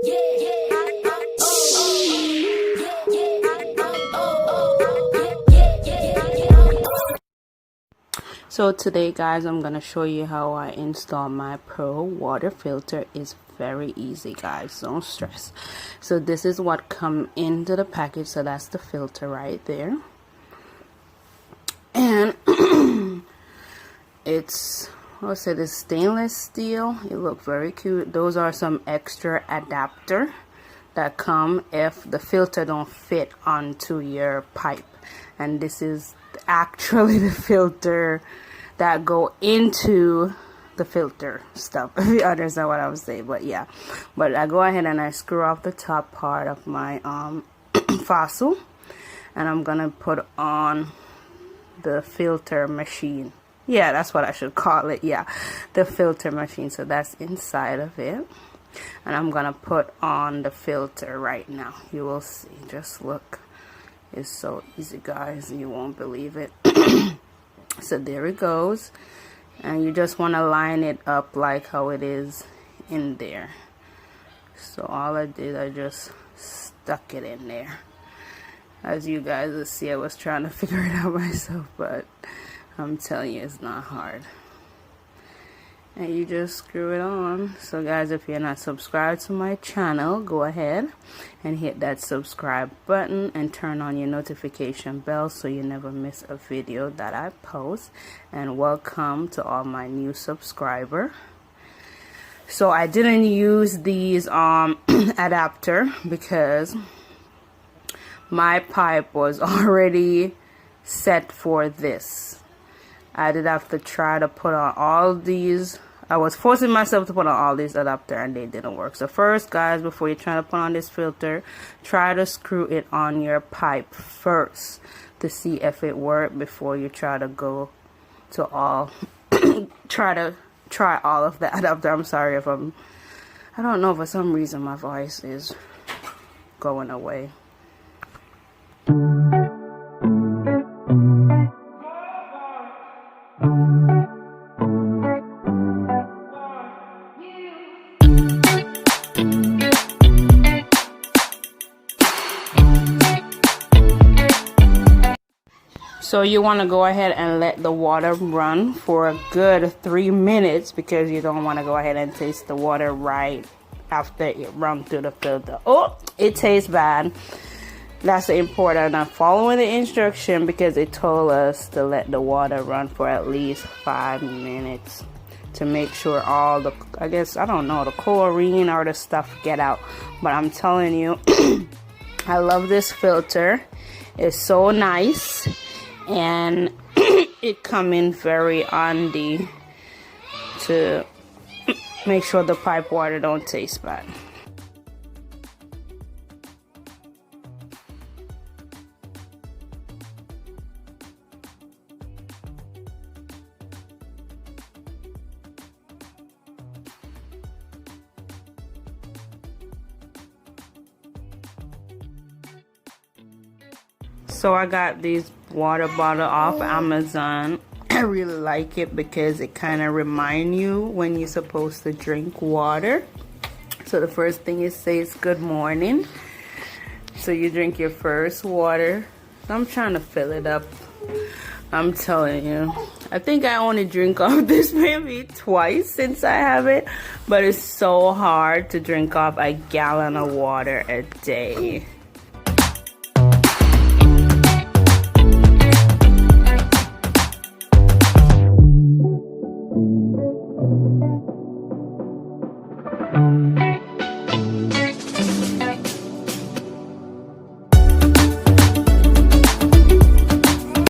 So today guys, I'm gonna show you how I install my Pro water filter. It's very easy guys, don't stress. So this is what come into the package. So that's the filter right there, and it's this stainless steel. It looks very cute. Those are some extra adapter that come if the filter don't fit onto your pipe, and this is actually the filter that go into the filter stuff, if you understand what I was saying. But yeah, but I go ahead and I screw off the top part of my fossil, and I'm gonna put on the filter machine. Yeah, that's what I should call it. Yeah, the filter machine. So that's inside of it, and I'm gonna put on the filter right now. You will see. Just look. It's so easy guys, you won't believe it. So there it goes, and you just want to line it up like how it is in there. So all I did, I just stuck it in there. As you guys will see, I was trying to figure it out myself, but I'm telling you, it's not hard. And you just screw it on. So guys, if you're not subscribed to my channel, go ahead and hit that subscribe button and turn on your notification bell so you never miss a video that I post. And welcome to all my new subscribers. So I didn't use these adapter because my pipe was already set for this. I did have to try to put on all these. I was forcing myself to put on all these adapters and they didn't work. So first guys, before you try to put on this filter, try to screw it on your pipe first to see if it worked before you try to go to all try all of the adapter. I'm sorry if I don't know, for some reason my voice is going away. So you want to go ahead and let the water run for a good 3 minutes, because you don't want to go ahead and taste the water right after it runs through the filter. Oh, it tastes bad. That's important. I'm following the instruction because it told us to let the water run for at least 5 minutes to make sure all the, I guess, I don't know, the chlorine or the stuff get out. But I'm telling you, I love this filter. It's so nice. And it come in very handy to make sure the pipe water don't taste bad. So I got these water bottle off Amazon. I really like it because it kind of remind you when you're supposed to drink water. So the first thing it says good morning. So you drink your first water. I'm trying to fill it up. I'm telling you, I think I only drink off this maybe twice since I have it, but it's so hard to drink off a gallon of water a day.